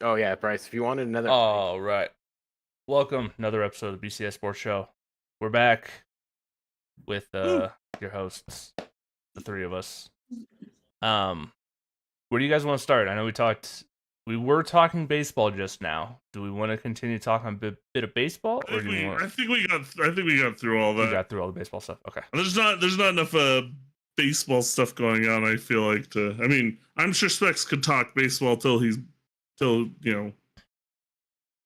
Oh yeah, Bryce. If you wanted another, All right. Welcome, another episode of the BCS Sports Show. We're back with your hosts, the three of us. Where do you guys want to start? I know we were talking baseball just now. Do we want to continue talking a bit of baseball, or do we want? I think we got through all that. We got through all the baseball stuff. Okay. There's not enough baseball stuff going on. I feel like to. I mean, I'm sure Spects could talk baseball till the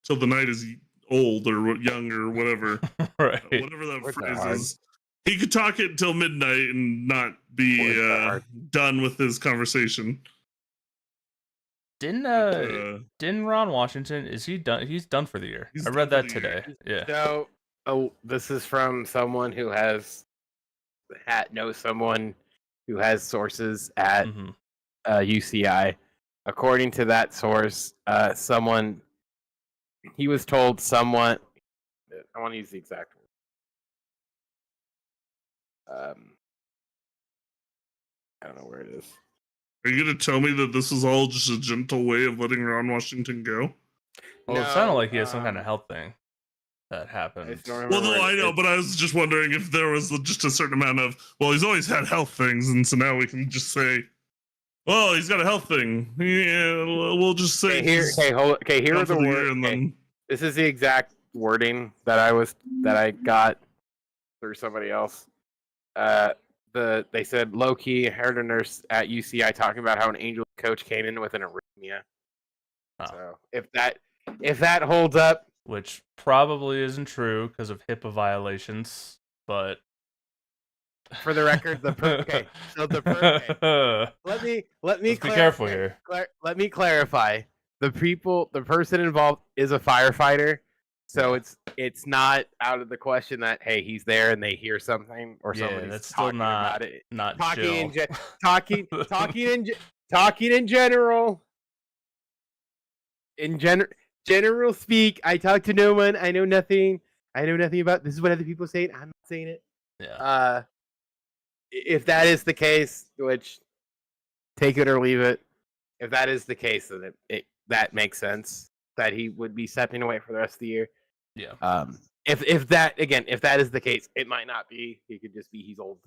night is old or young or whatever. Right. Whatever that phrase is. He could talk it until midnight and not be done with his conversation. Didn't Ron Washington, is he done? He's done for the year. I read that today. Yeah. So, this is from someone who knows someone who has sources at UCI. According to that source, he was told someone. I want to use the exact word. I don't know where it is. Are you going to tell me that this is all just a gentle way of letting Ron Washington go? Well, it sounded like he has some kind of health thing that happened. Well, no, I know, but I was just wondering if there was just a certain amount of, well, he's always had health things, and so now we can just say, well, he's got a health thing. Yeah, we'll just say. Here are the words. This is the exact wording that I got through somebody else. They said low-key, I heard a nurse at UCI talking about how an Angels coach came in with an arrhythmia. Oh. So if that holds up, which probably isn't true because of HIPAA violations, but for the record, let me be careful here. Let me clarify. The person involved is a firefighter. So it's not out of the question that hey, he's there and they hear something or somebody's that's talking still not about it. Not talking chill. talking in general. In general speak, I talk to no one. I know nothing. I know nothing about this. Is what other people say. I'm not saying it. Yeah. If that is the case, which take it or leave it. If that is the case, then that makes sense. That he would be stepping away for the rest of the year. Yeah. If that is the case, it might not be. He could just be he's old.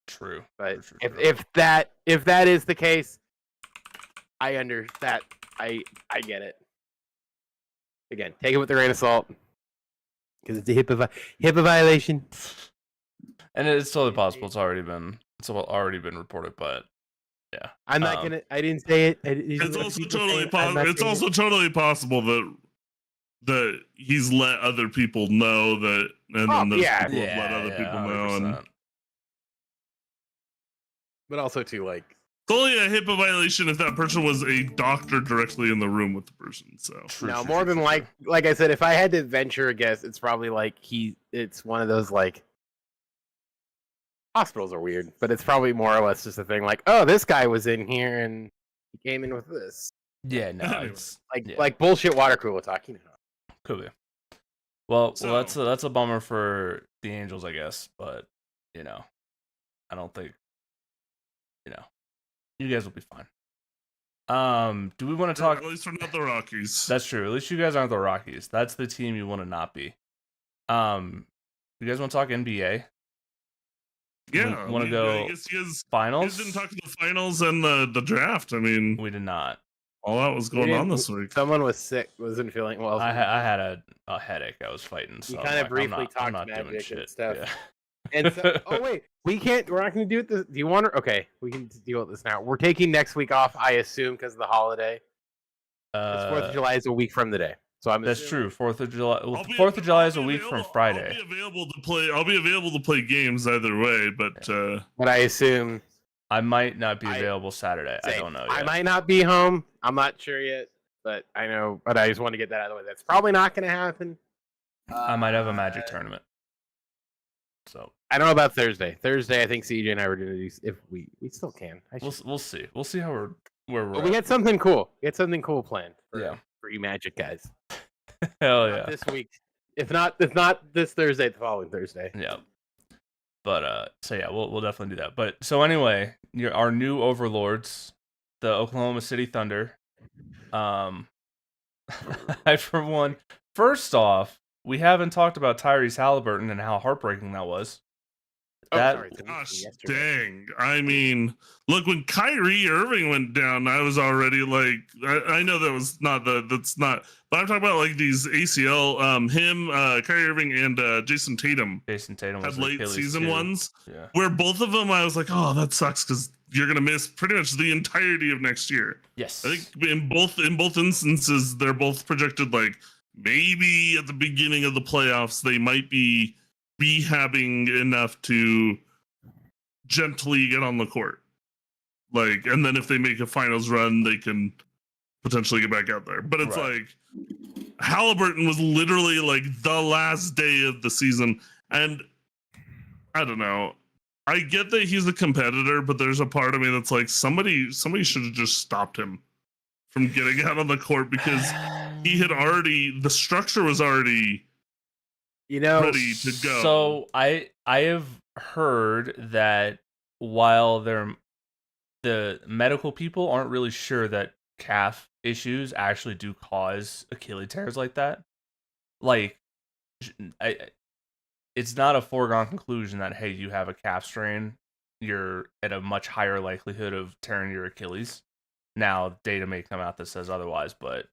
True. But if that is the case, I understand. I get it. Again, take it with a grain of salt because it's a HIPAA violation. And it's totally possible. It's already been reported, but yeah. I'm not gonna. I didn't say it. It's also totally possible. It's also totally possible that he's let other people know that, and then those people have let other people know. But also too, like, it's only a HIPAA violation if that person was a doctor directly in the room with the person. So more than like I said, if I had to venture a guess, it's probably like it's one of those like. Hospitals are weird, but it's probably more or less just a thing like, oh, this guy was in here and he came in with this. Yeah, no, it's like bullshit water cooler talk, Could be. Well, that's a bummer for the Angels, I guess, but I don't think you guys will be fine. Do we want to talk? At least we're not the Rockies. That's true. At least you guys aren't the Rockies. That's the team you want to not be. You guys want to talk NBA? Yeah, want to go finals? You didn't talk to the finals and the draft. I mean, we did not. All that was going on this week. Someone was sick, wasn't feeling well. I had a headache. I was fighting. So you kind of briefly talked magic and stuff. Yeah. And so, we're not going to do it. Do you want to? Okay, we can deal with this now. We're taking next week off, I assume, because of the holiday. 4th of July is a week from today. So that's true. 4th of July. Well, 4th of July is a week from Friday. I'll be available to play games either way, but I assume I might not be available Saturday. I don't know yet. I might not be home. I'm not sure yet, but I know. But I just want to get that out of the way. That's probably not going to happen. I might have a Magic tournament. So I don't know about Thursday. Thursday, I think CJ and I were going to do. If we still can. We'll see. We'll see how where we're. We get something cool. planned. For you Magic guys. Hell yeah! This week, if not this Thursday, the following Thursday. Yeah. But so yeah, we'll definitely do that. But so anyway, our new overlords, the Oklahoma City Thunder. For one, first off, we haven't talked about Tyrese Halliburton and how heartbreaking that was. Sorry, Gosh dang. I mean, look, when Kyrie Irving went down, I was already like, I know that's not, but I'm talking about like these ACL, Kyrie Irving and Jason Tatum. Jason Tatum had late season too. ones where both of them, I was like, oh, that sucks because you're going to miss pretty much the entirety of next year. Yes. I think in both instances, they're both projected like maybe at the beginning of the playoffs, they might be rehabbing enough to gently get on the court, like, and then if they make a finals run, they can potentially get back out there. But it's like Halliburton was literally like the last day of the season, and I don't know. I get that he's a competitor, but there's a part of me that's like somebody should have just stopped him from getting out on the court because he had already, the structure was already ready to go. So I have heard that while the medical people aren't really sure that calf issues actually do cause Achilles tears like that. Like, it's not a foregone conclusion that, hey, you have a calf strain, you're at a much higher likelihood of tearing your Achilles. Now, data may come out that says otherwise, but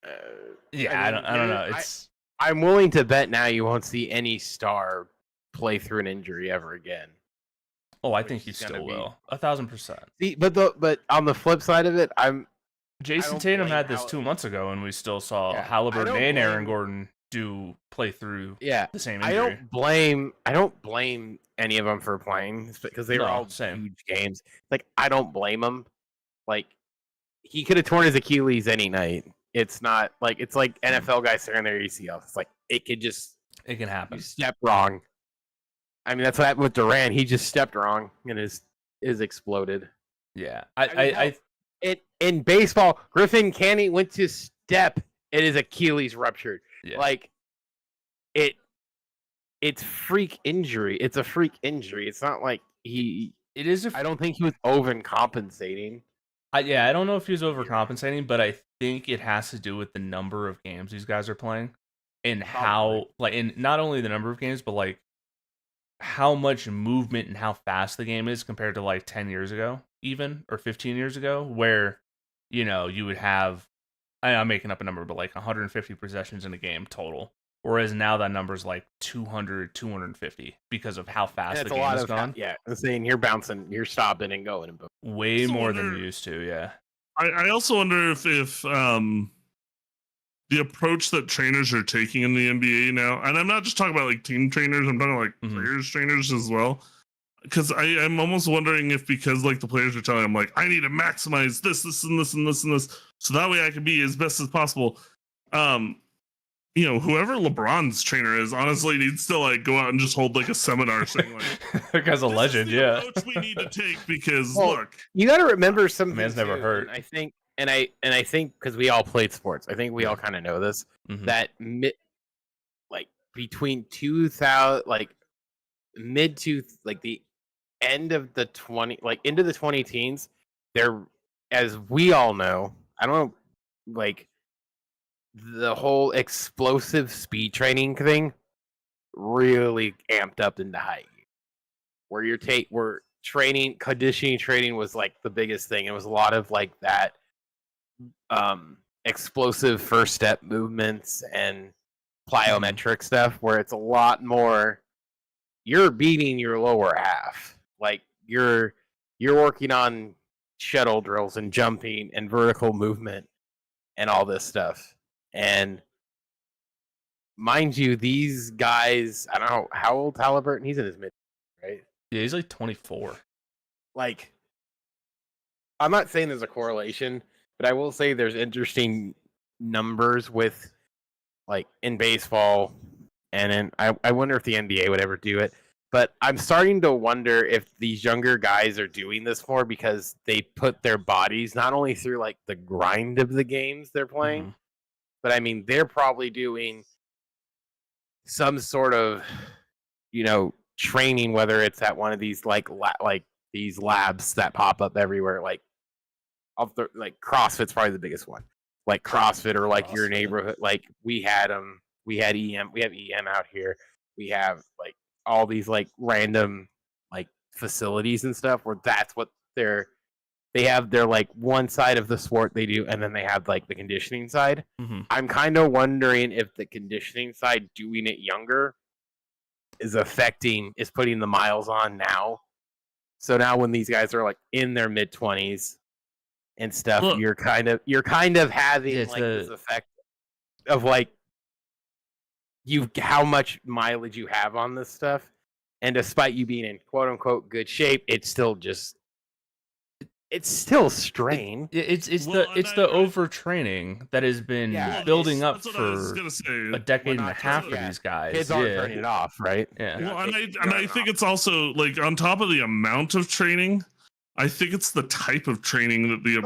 I don't know. I'm willing to bet now you won't see any star play through an injury ever again. Oh, I think he still will. 1,000%. See, but on the flip side of it, Jason Tatum had this 2 months ago, and we still saw Halliburton and Aaron Gordon play through the same injury. I don't blame any of them for playing because they were all huge games. Like, I don't blame them. Like, he could have torn his Achilles any night. It's not like it's like NFL guys tearing their ACL. It's like it can happen. You step wrong. I mean, that's what happened with Durant. He just stepped wrong and is exploded. Yeah, in baseball, Griffin Canny went to step and his Achilles ruptured. Yeah. Like it's freak injury. It's a freak injury. It's not like I don't think he was overcompensating. I don't know if he was overcompensating, but I think it has to do with the number of games these guys are playing and how, like, and not only the number of games, but like how much movement and how fast the game is compared to like 10 years ago, even, or 15 years ago, where, you know, you would have, I'm making up a number, but like 150 possessions in a game total. Whereas now that number is like 200, 250 because of how fast the game has gone. I'm saying you're bouncing, you're stopping and going. Way more than you used to, yeah. I also wonder if the approach that trainers are taking in the NBA now, and I'm not just talking about like team trainers, I'm talking like players trainers as well. Because I'm almost wondering if because like the players are telling them like, I need to maximize this and this and this and this, so that way I can be as best as possible. You know, whoever LeBron's trainer is, honestly needs to like go out and just hold like a seminar saying like, that guy's a legend, yeah. Approach we need to take because look, you got to remember something. Man's never hurt. I think because we all played sports, I think we all kind of know this that between 2000, like mid to like the end of the 20, like into the 20 teens, there, as we all know, I don't know, like. The whole explosive speed training thing really amped up into high gear. Where training, conditioning training was like the biggest thing. It was a lot of like that explosive first step movements and plyometric stuff where it's a lot more you're beating your lower half. Like you're working on shuttle drills and jumping and vertical movement and all this stuff. And mind you, these guys, I don't know how old Halliburton, he's in his mid, right? Yeah, he's like 24. Like, I'm not saying there's a correlation, but I will say there's interesting numbers with, like, in baseball, and I wonder if the NBA would ever do it. But I'm starting to wonder if these younger guys are doing this more because they put their bodies not only through, like, the grind of the games they're playing, but I mean, they're probably doing some sort of, you know, training, whether it's at one of these like these labs that pop up everywhere. Like CrossFit's probably the biggest one, like CrossFit or like your neighborhood. Like we have EM out here. We have like all these like random like facilities and stuff where that's what they have their like one side of the sport they do, and then they have like the conditioning side. Mm-hmm. I'm kind of wondering if the conditioning side, doing it younger, is putting the miles on now. So now when these guys are like in their mid 20s and stuff, you're kind of having this effect of like how much mileage you have on this stuff, and despite you being in quote unquote good shape, it's still strain. It's the overtraining that has been building up for a decade and a half for these guys. Kids aren't turning it off, right? Yeah. Well, and I think it's also like on top of the amount of training, I think it's the type of training that that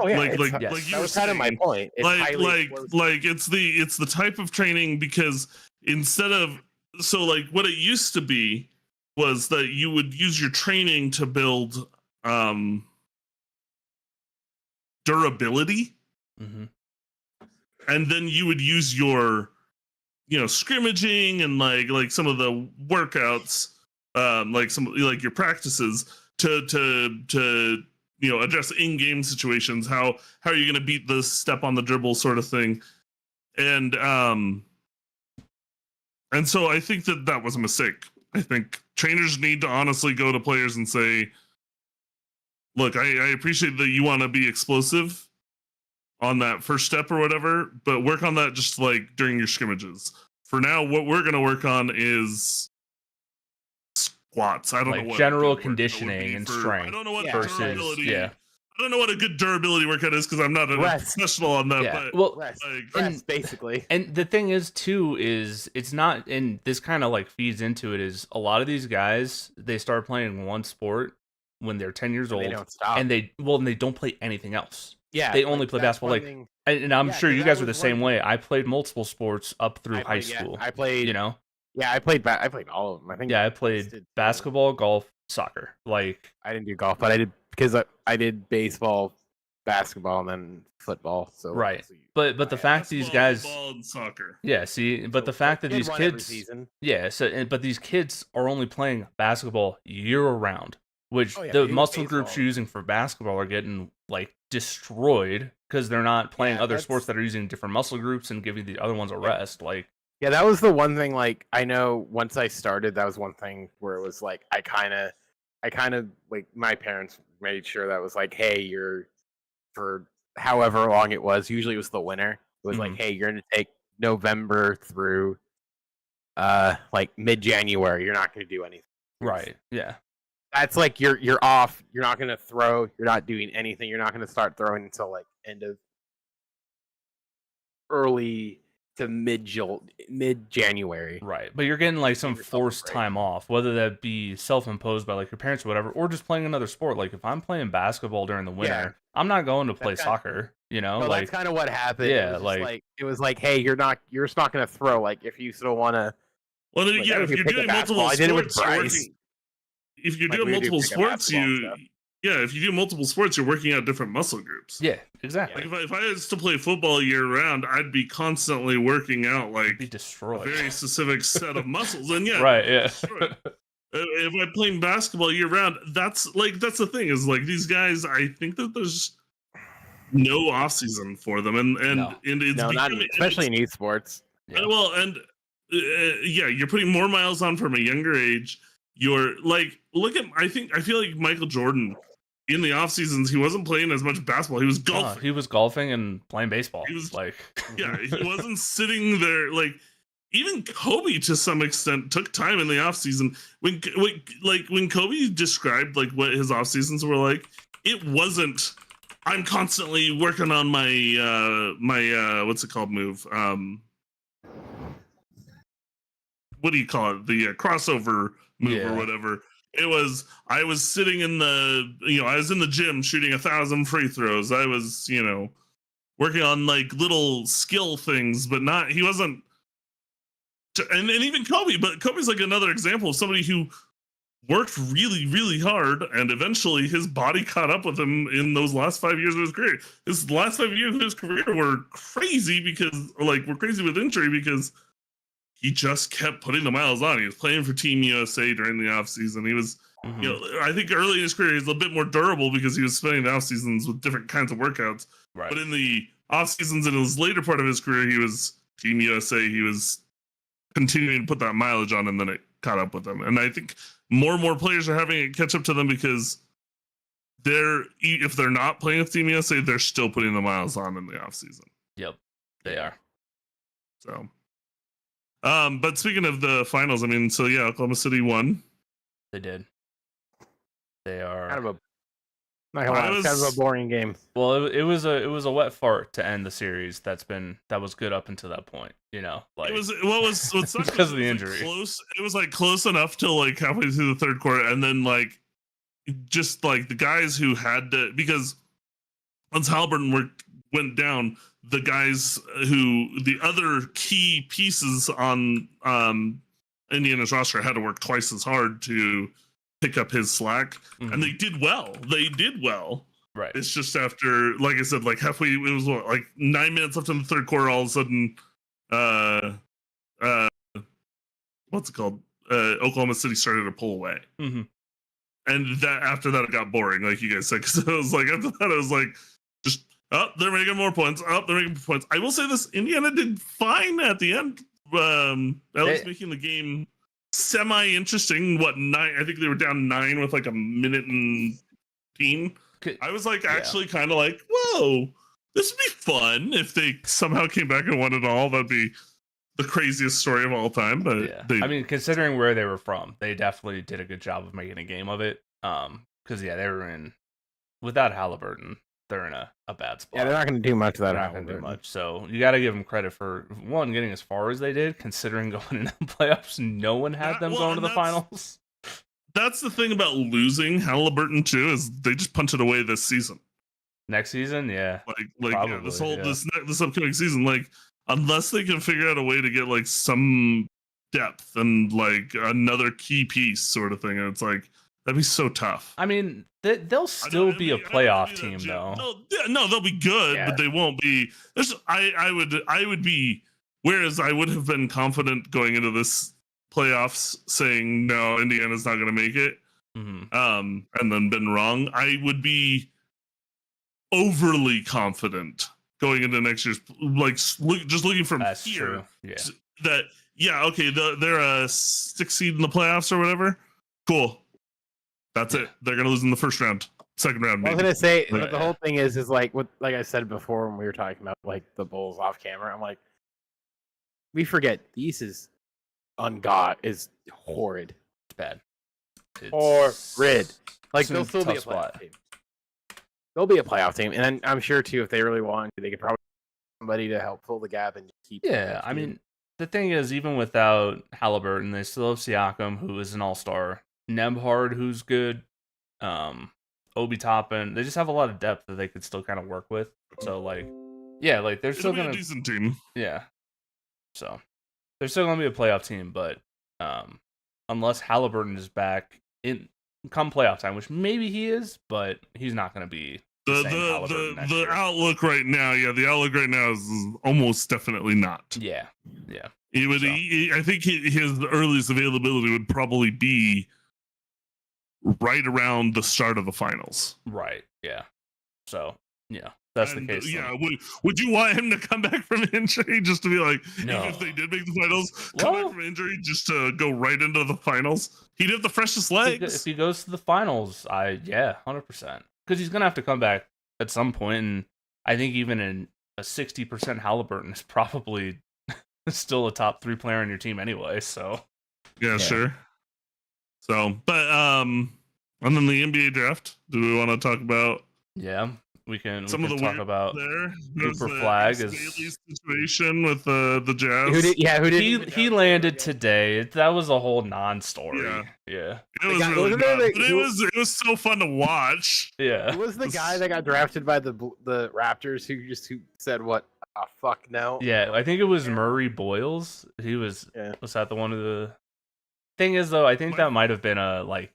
was kind of my point. It's the type of training, because instead of what it used to be was that you would use your training to build durability, and then you would use your scrimmaging and like some of the workouts, like your practices to address in-game situations. How are you going to beat the step on the dribble sort of thing, and so I think that was a mistake. I think trainers need to honestly go to players and say, look, I appreciate that you want to be explosive on that first step or whatever, but work on that just like during your scrimmages. For now, what we're going to work on is squats. I don't know what general conditioning and strength. I don't know what durability. I don't know what a good durability workout is because I'm not a professional on that. Yeah. But rest, basically. And the thing is, too, is it's not, and this kind of like feeds into it, is a lot of these guys, they start playing one sport when they're 10 years old, they don't stop. and they don't play anything else. Yeah, they only play basketball. And I'm sure you guys are the same way. I played multiple sports up through high school. I played, Yeah, I played all of them. I think. Yeah, I played basketball, golf, soccer. Like, I didn't do golf, but I did because I did baseball, basketball, and then football. So right, but the fact these guys, football, and soccer. Yeah, see, but the fact that these kids, but these kids are only playing basketball year round, which the muscle groups you're using for basketball are getting like destroyed because they're not playing other sports that are using different muscle groups and giving the other ones a rest. Like, yeah, that was the one thing. Like, I know once I started, that was one thing where it was like I kind of like my parents made sure that was like, hey, you're for however long it was. Usually it was the winter. It was like, hey, you're gonna take November through like mid-January. You're not gonna do anything. Right. Yeah. That's like you're off. You're not gonna throw. You're not doing anything. You're not gonna start throwing until like end of early to mid-January. Right. But you're getting like some forced time off, whether that be self-imposed by like your parents or whatever, or just playing another sport. Like if I'm playing basketball during the winter, I'm not going to play soccer, No, like, that's kind of what happened. Yeah, it was like, hey, you're just not gonna throw. Like if you still wanna. Well, if you're doing multiple sports, I did it with Bryce. If you're doing multiple sports, if you do multiple sports, you're working out different muscle groups. Yeah, exactly. Like if I was to play football year round, I'd be constantly working out like be destroyed. A very specific set of muscles. And right, yeah. If I'm playing basketball year round, that's the thing is like these guys. I think that there's no off season for them, and it's especially in esports. Yeah. Well, and you're putting more miles on from a younger age. You're like, I feel like Michael Jordan in the off seasons, he wasn't playing as much basketball. He was golfing. He was golfing and playing baseball. He was like, he wasn't sitting there. Like even Kobe to some extent took time in the off season. When Kobe described like what his off seasons were like, it wasn't. I'm constantly working on my what's it called move. What do you call it? The crossover move or whatever. It was, I was sitting in I was in the gym shooting 1,000 free throws. I was, working on like little skill things, but he wasn't, and even Kobe, but Kobe's like another example of somebody who worked really, really hard, and eventually his body caught up with him in those last 5 years of his career. His last 5 years of his career were crazy were crazy with injury because he just kept putting the miles on. He was playing for Team USA during the offseason. He was, I think early in his career, he was a little bit more durable because he was spending the off seasons with different kinds of workouts. Right. But in the off seasons in his later part of his career, he was Team USA. He was continuing to put that mileage on, and then it caught up with him. And I think more and more players are having it catch up to them because if they're not playing with Team USA, they're still putting the miles on in the off season. Yep, they are. So, but speaking of the finals, I mean, so yeah, Oklahoma City won. They did. They are kind of a boring game. Well, it was a wet fart to end the series. That was good up until that point. Like it was what sucked because of the injury. It was like close enough till like halfway through the third quarter, and then like just like the guys who had to, because once Halliburton went down, the guys the other key pieces on Indiana's roster had to work twice as hard to pick up his slack, and they did well. Right. It's just after, like I said, like halfway, it was like 9 minutes left in the third quarter. All of a sudden, what's it called? Oklahoma City started to pull away, and after that, it got boring, like you guys said. Because it was like after that, it was like just they're making more points. They're making more points. I will say this: Indiana did fine at the end, at least making the game semi-interesting. I think they were down 9 with like a minute and 15. I was like actually kind of like, whoa, this would be fun if they somehow came back and won it all. That'd be the craziest story of all time. But I mean, considering where they were from, they definitely did a good job of making a game of it. Because they were without Halliburton, they're in a bad spot. Yeah, they're not going to do much without Halliburton. They're not going to do much. So you got to give them credit for getting as far as they did, considering going into the playoffs, no one had them going to the finals. That's the thing about losing Halliburton too, is they just punch it away this season. Next season, yeah. Probably, this upcoming season, like unless they can figure out a way to get like some depth and like another key piece sort of thing, and it's like that'd be so tough. I mean, they'll still be a playoff team though. No, they'll be good, but they won't be. I would be. Whereas I would have been confident going into this playoffs saying no, Indiana's not going to make it, and then been wrong. I would be overly confident going into next year's, like just looking from That's here. True. Yeah. That okay, they're a 6th seed in the playoffs or whatever. Cool. That's it. They're going to lose in the first round, second round. I was going to say the whole thing is like what, like I said before when we were talking about like the Bulls off camera. I'm like, we forget the East is is horrid. It's bad. Horrid. Like they'll still be a playoff team. They'll be a playoff team, and I'm sure too if they really want to, they could probably get somebody to help fill the gap and keep. Yeah, I mean, the thing is, even without Halliburton, they still have Siakam, who is an all-star, Nembhard, who's good, Obi Toppin. They just have a lot of depth that they could still kind of work with. So like, yeah, like they're still gonna be a decent team. Yeah, so they're still gonna be a playoff team, but unless Halliburton is back in come playoff time, which maybe he is, but he's not gonna be the outlook right now. Yeah, the outlook right now is almost definitely not. Yeah. He would. I think his earliest availability would probably be right around the start of the finals. Right. Yeah. So yeah, that's the case. Yeah. Would you want him to come back from injury just to be like, no. Even if they did make the finals, come back from injury just to go right into the finals? He'd have the freshest legs. If he goes to the finals, 100%. Because he's gonna have to come back at some point, and I think even in a 60% Halliburton is probably still a top 3 player on your team anyway. So yeah, sure. So, but and then the NBA draft. Do we want to talk about? Yeah, we can. Some of the talk about there. Cooper Flag is situation with the Jazz. Who did he landed today? That was a whole non-story. Yeah. It was really good. It was so fun to watch. Yeah. Who was the guy that got drafted by the Raptors who said what? Oh, fuck no. Yeah, I think it was Murray Boyles. He was. Was that the one of the? Thing is though, I think that might have been a like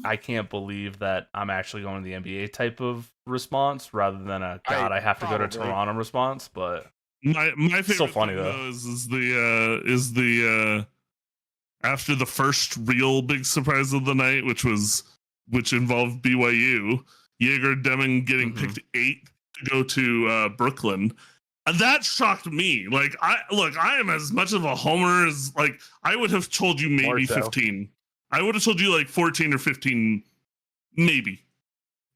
I can't believe that I'm actually going to the NBA type of response rather than a God, I have to go to Toronto response. But my favorite so funny thing, though is the after the first real big surprise of the night, which involved BYU, Jaeger Deming getting picked 8 to go to Brooklyn. And that shocked me. Like, I am as much of a homer as, like, I would have told you maybe 15. I would have told you like 14 or 15, maybe.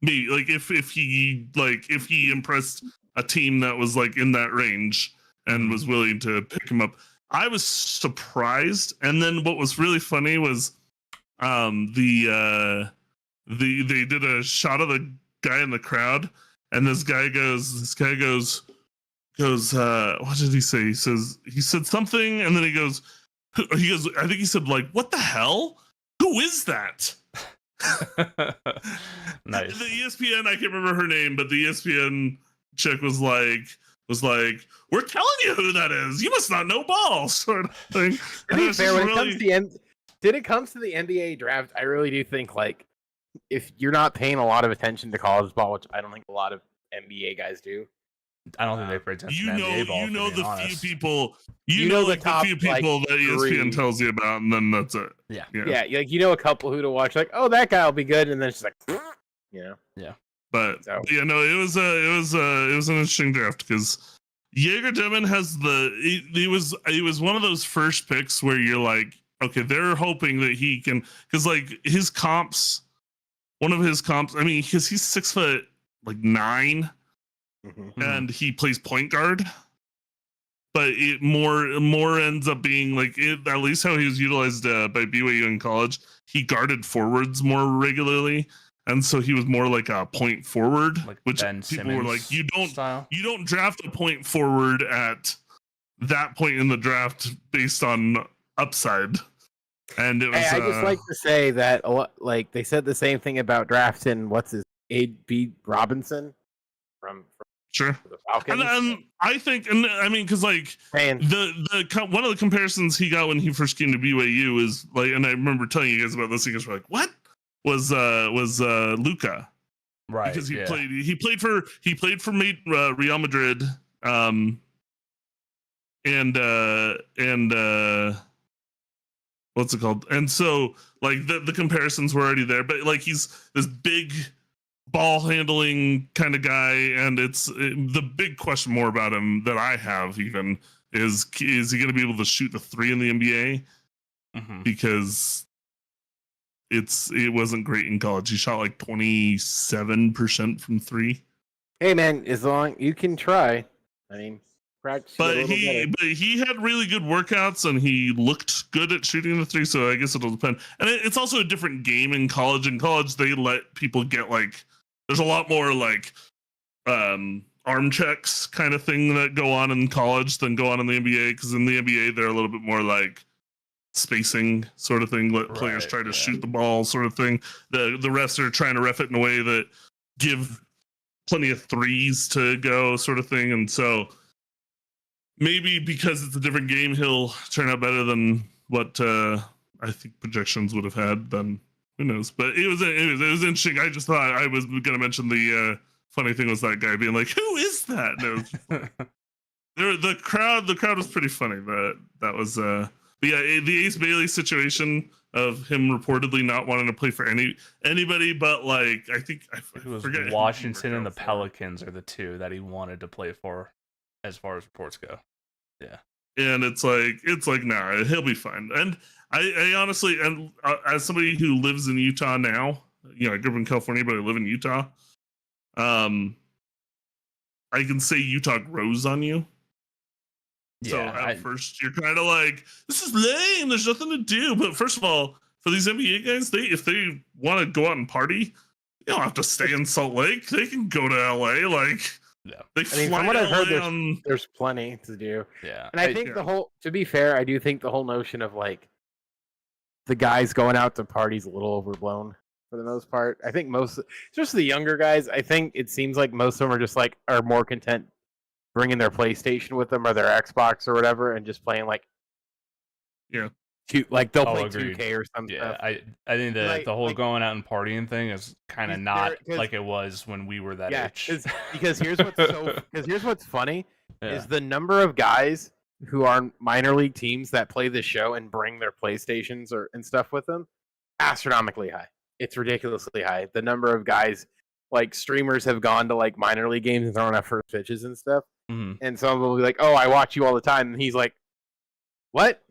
Like if he impressed a team that was like in that range and was willing to pick him up. I was surprised. And then what was really funny was they did a shot of the guy in the crowd, and this guy goes, what did he say? He said something, and then he goes, I think he said, like, what the hell? Who is that? Nice. The ESPN, I can't remember her name, but the ESPN chick was like, we're telling you who that is. You must not know ball, sort of thing. To be fair, when it comes to the NBA draft, I really do think, like, if you're not paying a lot of attention to college ball, which I don't think a lot of NBA guys do. I don't think they pay attention to NBA ball. You know the honest. few people. You know the top, few people that ESPN tells you about, and then that's it. Yeah. Like, you know a couple who to watch. Like, oh, that guy will be good, and then it's just like, you know. Yeah. But yeah, no, it was an interesting draft because Jaeger Deming has he was one of those first picks where you're like, okay, they're hoping that he can, because like his comps, one of his comps, I mean, because he's 6'9", and he plays point guard, but it more ends up being like at least how he was utilized by BYU in college. He guarded forwards more regularly. And so he was more like a point forward, like which Ben people Simmons were like, you style. don't draft a point forward at that point in the draft based on upside. And it was. I just like to say that like they said the same thing about drafting A.B. Robinson from sure the Falcons. And I think, and I mean, because like the one of the comparisons he got when he first came to BYU is like, and I remember telling you guys about this, you guys were like, what? Was Luka, right? Because he played for Real Madrid, and what's it called? And so like the comparisons were already there, but like he's this big ball handling kind of guy, and the big question more about him that I have even is he going to be able to shoot the 3 in the NBA? Because it wasn't great in college. He shot like 27% from 3. Hey man, as long you can try. I mean, practice. But he had really good workouts and he looked good at shooting the 3. So I guess it'll depend. And it's also a different game in college. In college, they let people get like, there's a lot more like arm checks kind of thing that go on in college than go on in the NBA. Because in the NBA, they're a little bit more like spacing sort of thing, let players try to shoot the ball sort of thing. The refs are trying to ref it in a way that give plenty of 3s to go sort of thing. And so maybe because it's a different game, he'll turn out better than what I think projections would have had. Then who knows? But it was interesting. I just thought I was going to mention the funny thing was that guy being like, who is that? No, the crowd was pretty funny. That was but yeah, the Ace Bailey situation of him reportedly not wanting to play for anybody, but like I think it was Washington and the Pelicans are the two that he wanted to play for, as far as reports go. Yeah, and it's like nah, he'll be fine. And I honestly, and as somebody who lives in Utah now, I grew up in California, but I live in Utah. I can say Utah grows on you. So at first you're kind of like, this is lame. There's nothing to do. But first of all, for these NBA guys, if they want to go out and party, you don't have to stay in Salt Lake. They can go to LA. Like, they fly from what I've heard, on... there's plenty to do. Yeah, and I think to be fair, I do think the whole notion of like the guys going out to parties a little overblown for the most part. I think especially the younger guys, I think it seems like most of them are just like are more content bringing their PlayStation with them or their Xbox or whatever and just playing like like they'll play agreed. 2K or something. Yeah, I think the whole going out and partying thing is kind of not like it was when we were that age. Because here's what's funny is the number of guys who are on minor league teams that play the show and bring their PlayStations and stuff with them, astronomically high. It's ridiculously high. The number of guys, like streamers, have gone to like minor league games and thrown out first pitches and stuff. Mm-hmm. And some will be like, "Oh, I watch you all the time," and he's like, "What?"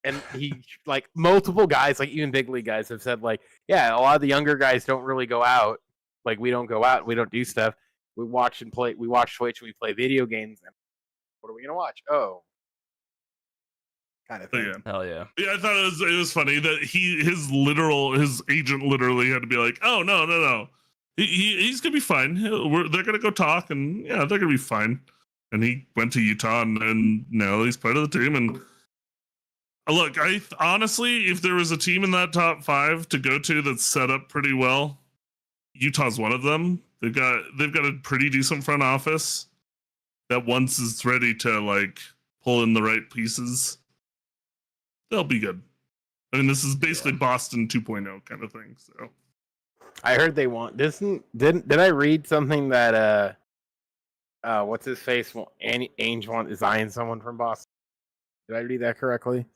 And he, like, multiple guys, like even big league guys, have said, like, yeah, a lot of the younger guys don't really go out. Like, we don't go out, we don't do stuff. We watch and play. We watch Twitch. We play video games. And what are we gonna watch? Oh, kind of thing. Yeah. Hell yeah. Yeah, I thought it was funny that his agent literally had to be like, "Oh no, he's gonna be fine. They're gonna go talk, and yeah, they're gonna be fine." And he went to Utah, and now he's part of the team. And look, I honestly, if there was a team in that top 5 to go to that's set up pretty well, Utah's one of them. They've got a pretty decent front office that once it's ready to like pull in the right pieces, they'll be good. I mean, this is basically Boston 2.0 kind of thing. So I heard they want this. Did I read something that what's his face? Ainge is eyeing someone from Boston. Did I read that correctly?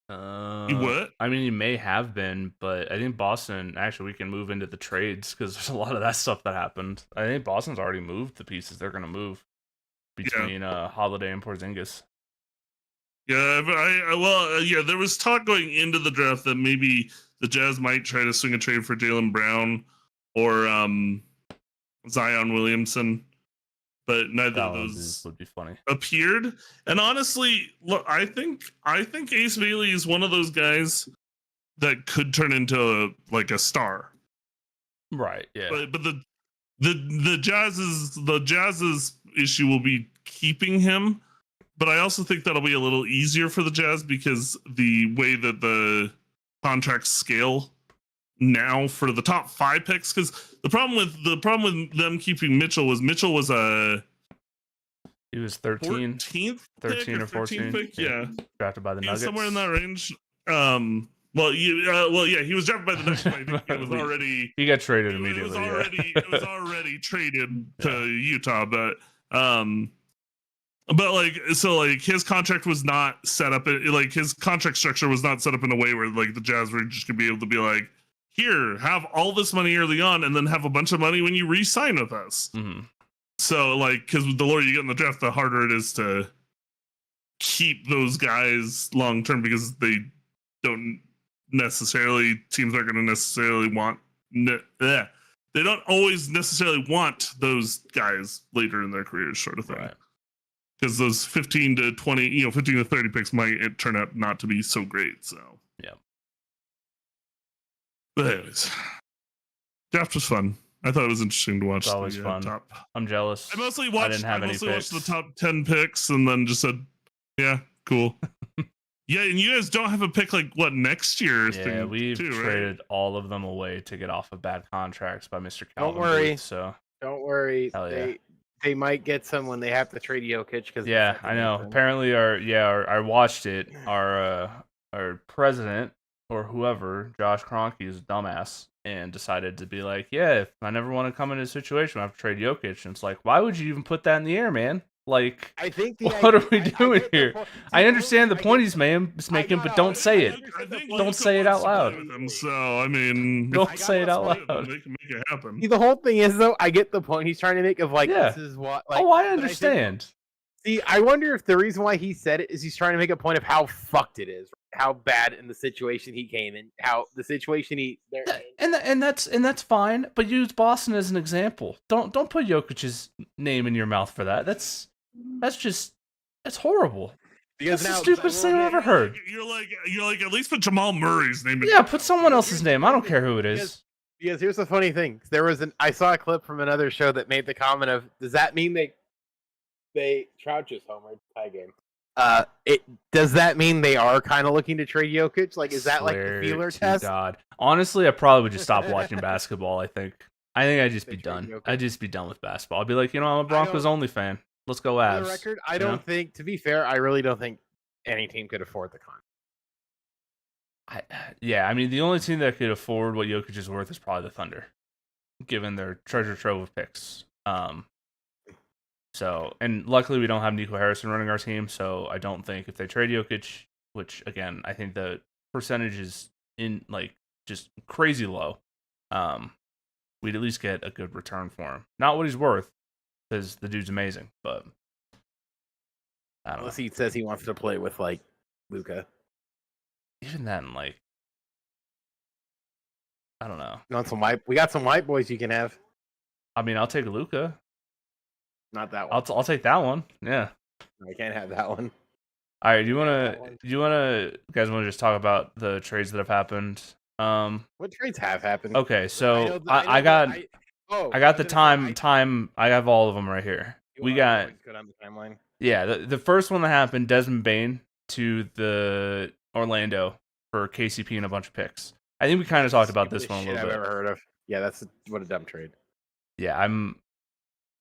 What? I mean, you may have been, but I think Boston, actually, we can move into the trades because there's a lot of that stuff that happened. I think Boston's already moved the pieces they're going to move between Holiday and Porzingis. Yeah, but there was talk going into the draft that maybe the Jazz might try to swing a trade for Jaylen Brown or Zion Williamson, but neither of those would be funny. Appeared. And honestly, look, I think Ace Bailey is one of those guys that could turn into a star. Right. Yeah. But the Jazz's issue will be keeping him. But I also think that'll be a little easier for the Jazz because the way that the contracts scale now for the top 5 picks, because the problem with them keeping Mitchell was he was 13 or 14 pick, yeah, drafted by the Nuggets, somewhere in that range. He was drafted by the Nuggets. I think it was already he got traded immediately. It was already traded to Utah, but his contract was not set up. His contract structure was not set up in a way where the Jazz were just gonna be able to be like, here, have all this money early on, and then have a bunch of money when you re-sign with us. Mm-hmm. So because the lower you get in the draft, the harder it is to keep those guys long term because they don't necessarily teams aren't going to necessarily want. They don't always necessarily want those guys later in their careers, sort of thing. Right. Because those 15 to 30 picks might turn out not to be so great. So yeah. But anyways, draft was fun. I thought it was interesting to watch. It's always fun. I'm jealous. I mostly watched the top 10 picks and then just said, "Yeah, cool." Yeah, and you guys don't have a pick next year? Yeah, we've traded all of them away to get off of bad contracts by Mr. Calvin. Don't worry. Booth, so don't worry. Hell yeah. They might get some when they have to trade Jokic because I know. Apparently, I watched it. Our president or whoever, Josh Kroenke, is a dumbass and decided to be like, yeah, if I never want to come into a situation, I have to trade Jokic. And it's like, why would you even put that in the air, man? Like, I think what are we doing here? I understand the point he's making, but don't say it. Don't say it out loud. So I mean, don't say it out loud. Make it happen. See, the whole thing is though, I get the point he's trying to make of this is what. I understand. I wonder if the reason why he said it is he's trying to make a point of how fucked it is, how bad in the situation he came in, how the situation and that's fine. But use Boston as an example. Don't put Jokic's name in your mouth for that. That's horrible. Because that's the stupidest thing I've ever heard. You're like at least put Jamal Murray's name. Yeah, put someone else's name. I don't care who it is. Because here's the funny thing: I saw a clip from another show that made the comment of, "Does that mean Trout just homered tie game? Does that mean they are kind of looking to trade Jokic? Like, is that like the feeler test?" God, honestly, I probably would just stop watching basketball. I think I'd just be done. I'd just be done with basketball. I'd be like, I'm a Broncos only fan. Let's go Avs. For the record, I don't think, to be fair, I really don't think any team could afford the contract. I mean, the only team that could afford what Jokic is worth is probably the Thunder, given their treasure trove of picks. So, and luckily we don't have Nico Harrison running our team, so I don't think if they trade Jokic, which again I think the percentage is in like just crazy low, we'd at least get a good return for him. Not what he's worth, because the dude's amazing, but I don't know. Unless he says he wants to play with like Luka. Even then, like, I don't know. We got some white boys you can have. I mean, I'll take Luka. Not that one. I'll take that one. Yeah. I can't have that one. All right. Do you guys want to just talk about the trades that have happened? What trades have happened? Okay, so I got the time. I have all of them right here. We got good on the timeline. Yeah, the first one that happened, Desmond Bane to the Orlando for KCP and a bunch of picks. I think we kind of talked about this one a little bit. I've ever heard of. Yeah, what a dumb trade. Yeah,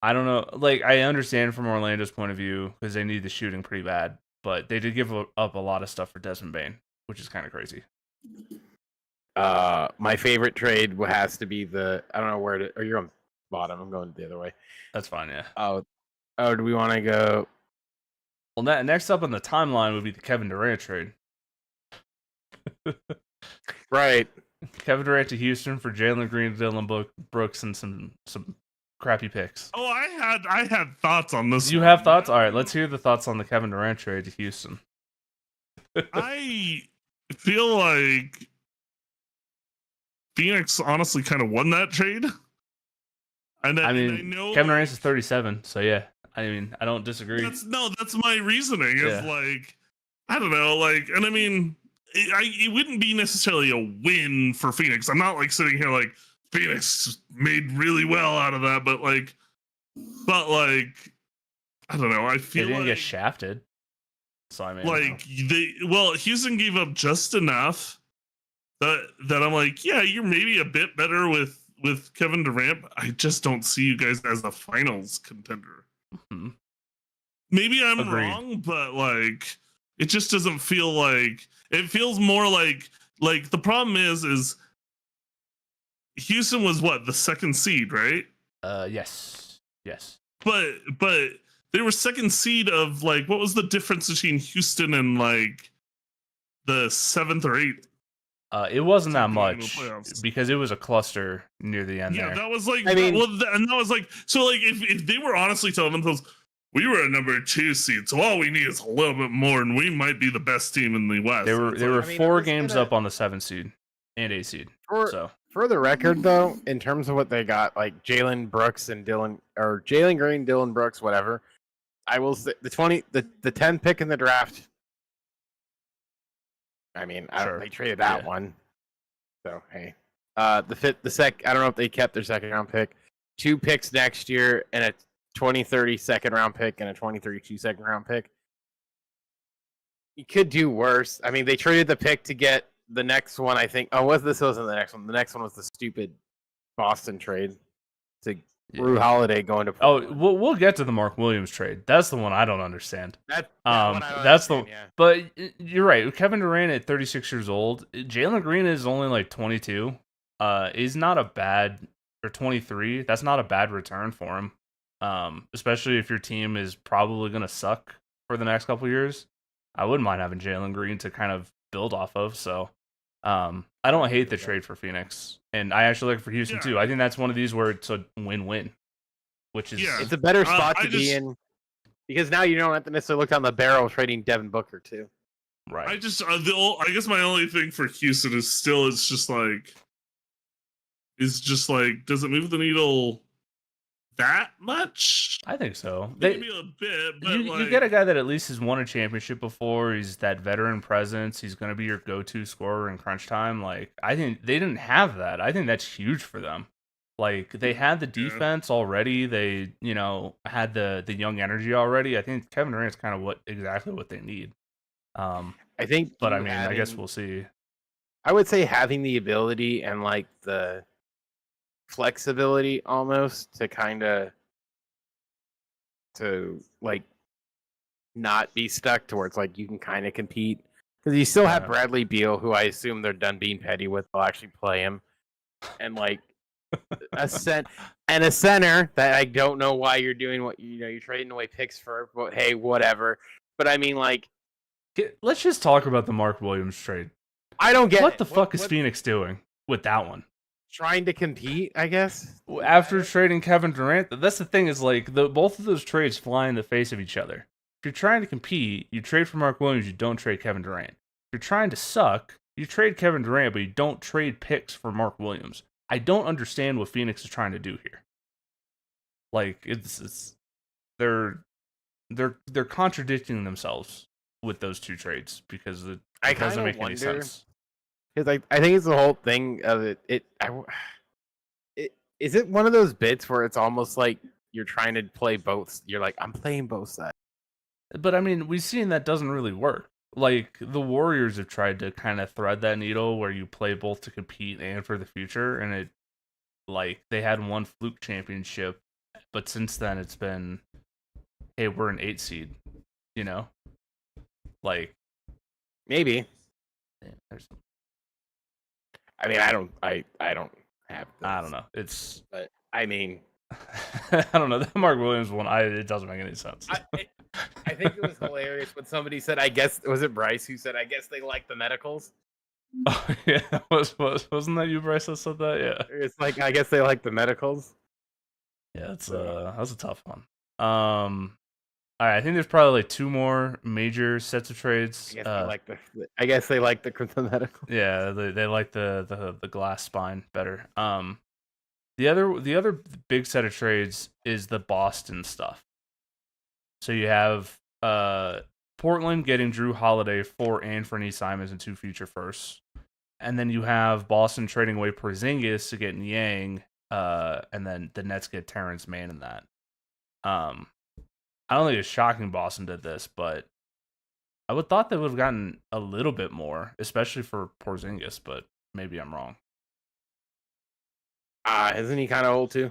I don't know. Like, I understand from Orlando's point of view because they need the shooting pretty bad, but they did give up a lot of stuff for Desmond Bane, which is kind of crazy. My favorite trade has to be I don't know where to. Or you're on bottom. I'm going the other way. That's fine. Yeah. Oh, do we want to go? Well, next up on the timeline would be the Kevin Durant trade. Right. Kevin Durant to Houston for Jalen Green, Dylan Brooks, and some crappy picks. Oh, I had thoughts on this. You have thoughts? All right, let's hear the thoughts on the Kevin Durant trade to Houston. I feel like Phoenix honestly kind of won that trade. And I mean, I know Kevin Durant is 37, so yeah. I mean, I don't disagree. That's my reasoning. Is like, I don't know, like, and I mean, it wouldn't be necessarily a win for Phoenix. I'm not like sitting here like Phoenix made really well out of that, but like, I don't know. I feel they didn't like, get shafted. So I mean, like Houston gave up just enough that I'm like, yeah, you're maybe a bit better with Kevin Durant. I just don't see you guys as a finals contender. Mm-hmm. Maybe I'm Agreed. wrong, but like, it just doesn't feel like. It feels more like the problem is Houston was what, the second seed, right? Yes. But they were second seed of like, what was the difference between Houston and like the 7th or 8th? It wasn't that much because it was a cluster near the end. Yeah, there. that was like, I mean, and that was like, so like if they were honestly telling themselves, we were a number 2 seed, so all we need is a little bit more, and we might be the best team in the West. They were 4 games up on the 7th seed and 8th seed. For the record, though, in terms of what they got, like Jalen Brooks and Jalen Green, Dylan Brooks, whatever, I will say the 10 pick in the draft. I mean, they traded that one, so hey, I don't know if they kept their second round pick, 2 picks next year, and a 2030 second round pick and a 2032 second round pick. You could do worse. I mean, they traded the pick to get the next one, I think. This wasn't the next one. The next one was the stupid Boston trade to Drew Holiday going to Portland. We'll get to the Mark Williams trade. That's the one I don't understand. But you're right. Kevin Durant at 36 years old. Jalen Green is only like 22. Is not a bad, or 23. That's not a bad return for him. Especially if your team is probably going to suck for the next couple years. I wouldn't mind having Jalen Green to kind of build off of. So I don't hate the trade for Phoenix. And I actually like it for Houston too. I think that's one of these where it's a win-win. Which is it's a better spot to be in. Because now you don't have to necessarily look down the barrel of trading Devin Booker too. Right. I guess my only thing for Houston is just like, does it move the needle that much? I think so. Maybe a bit, but you get a guy that at least has won a championship before. He's that veteran presence. He's going to be your go-to scorer in crunch time. Like, I think they didn't have that. I think that's huge for them. Like, they had the defense already. They, had the young energy already. I think Kevin Durant's kind of exactly what they need. I think, but I mean, I guess we'll see. I would say having the ability and like the flexibility almost to not be stuck towards like you can kind of compete, Because you still have Bradley Beal, who I assume they're done being petty with. They'll actually play him, and like a center that I don't know why you're doing what you're trading away picks for. But hey, whatever. But I mean, like, let's just talk about the Mark Williams trade. I don't get what the fuck is Phoenix doing with that one. Trying to compete, I guess. After trading Kevin Durant, that's the thing is like both of those trades fly in the face of each other. If you're trying to compete, you trade for Mark Williams, you don't trade Kevin Durant. If you're trying to suck, you trade Kevin Durant, but you don't trade picks for Mark Williams. I don't understand what Phoenix is trying to do here. Like they're contradicting themselves with those two trades because it doesn't make any sense. Because I think it's the whole thing of it. Is it one of those bits where it's almost like you're trying to play both? You're like, I'm playing both sides. But I mean, we've seen that doesn't really work. Like the Warriors have tried to kind of thread that needle where you play both to compete and for the future, and it like they had one fluke championship, but since then it's been, hey, we're an 8 seed, like maybe. Yeah, I mean, I don't have. I don't know. It's. But I mean, I don't know. That Mark Williams one, it doesn't make any sense. I think it was hilarious when somebody said, "I guess was it Bryce who said, I guess they like the medicals." Oh yeah, wasn't that you, Bryce, that said that? Yeah. It's like I guess they like the medicals. Yeah, that was a tough one. All right, I think there's probably like 2 more major sets of trades. I guess they like the medical. Yeah, they like the glass spine better. The other big set of trades is the Boston stuff. So you have Portland getting Drew Holiday for Anthony Simons and 2 future firsts, and then you have Boston trading away Porzingis to get Niang, and then the Nets get Terrence Mann in that. I don't think it's shocking Boston did this, but I would thought they would have gotten a little bit more, especially for Porzingis, but maybe I'm wrong. Isn't he kind of old too?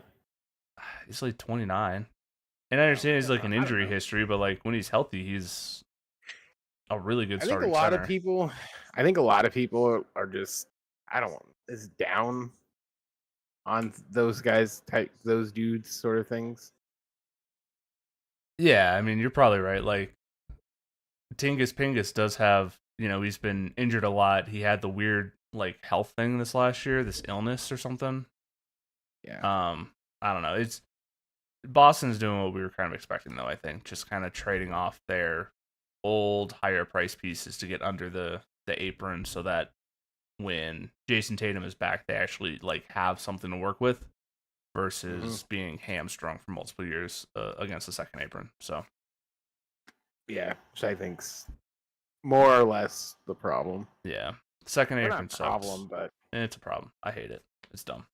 He's like 29. And I understand he's like an injury history, but like when he's healthy, he's a really good starting center. I think a lot of people are just is down on those guys those dudes sort of things. Yeah, I mean, you're probably right. Like, Tingus Pingus does have, he's been injured a lot. He had the weird, like, health thing this last year, this illness or something. Yeah. I don't know. Boston's doing what we were kind of expecting, though, I think. Just kind of trading off their old, higher price pieces to get under the apron so that when Jason Tatum is back, they actually, like, have something to work with. Versus being hamstrung for multiple years against the second apron. So, yeah, which I think's more or less the problem. Yeah, second apron sucks. Problem, but it's a problem. I hate it. It's dumb.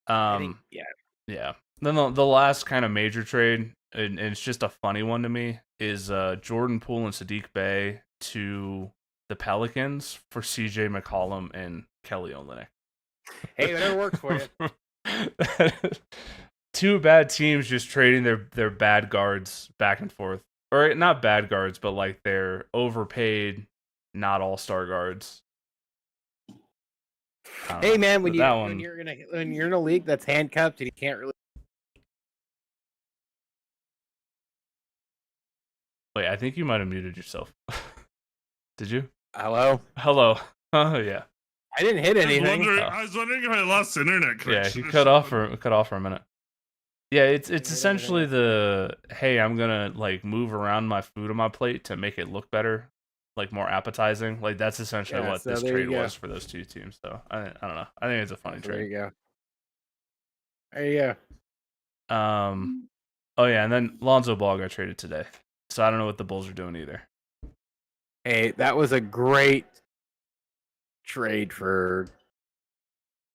Yeah. Then the last kind of major trade, and it's just a funny one to me, is Jordan Poole and Sadiq Bey to the Pelicans for CJ McCollum and Kelly Olynyk. Hey, whatever works for you. 2 bad teams just trading their bad guards back and forth, or not bad guards, but like they're overpaid, not all-star guards. Hey man, when you're in a league that's handcuffed and you can't really. Wait, I think you might have muted yourself. Did you? Hello. Oh yeah. I didn't hit anything. I was wondering if I lost internet connection. Yeah, he cut off for a minute. Yeah, it's essentially hey, I'm gonna like move around my food on my plate to make it look better, like more appetizing. Like that's essentially what this trade was for those 2 teams. So I don't know. I think it's a funny trade. There you go. Oh yeah, and then Lonzo Ball got traded today. So I don't know what the Bulls are doing either. Hey, that was a great trade for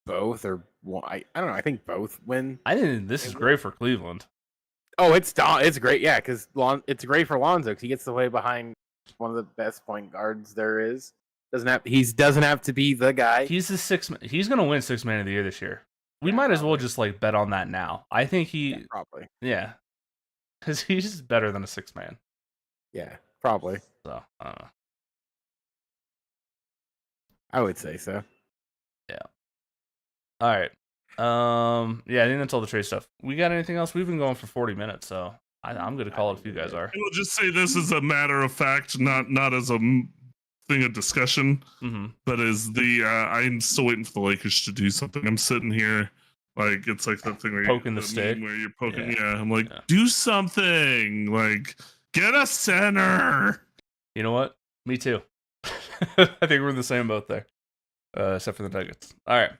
both, or I don't know. I think both win. This is great for Cleveland. Oh, it's great. Yeah, because it's great for Lonzo because he gets to play behind one of the best point guards there is. He doesn't have to be the guy. He's the 6th. He's gonna win 6th man of the year this year. We might as well just like bet on that now. I think probably. Yeah, because he's better than a 6th man. Yeah, probably. So I don't know. I would say so. Yeah. All right. Yeah, I think that's all the trade stuff. We got anything else? We've been going for 40 minutes, so I'm going to call it if you guys are. I will just say this as a matter of fact, not as a thing of discussion, but as I'm still waiting for the Lakers to do something. I'm sitting here like it's like that thing where poking the stick, where you're poking. Yeah, I'm like, do something, like get a center. You know what? Me too. I think we're in the same boat there, except for the Nuggets. All right.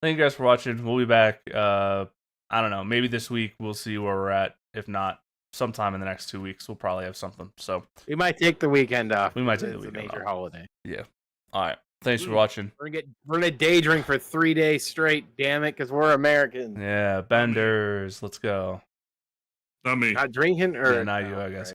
Thank you guys for watching. We'll be back. I don't know. Maybe this week we'll see where we're at. If not, sometime in the next 2 weeks we'll probably have something. So we might take the weekend off. We might take the weekend off. It's a major holiday. Yeah. All right. Thanks for watching. We're gonna day drink for 3 days straight. Damn it, because we're Americans. Yeah, benders. Let's go. Not me. Not drinking or not you, I guess.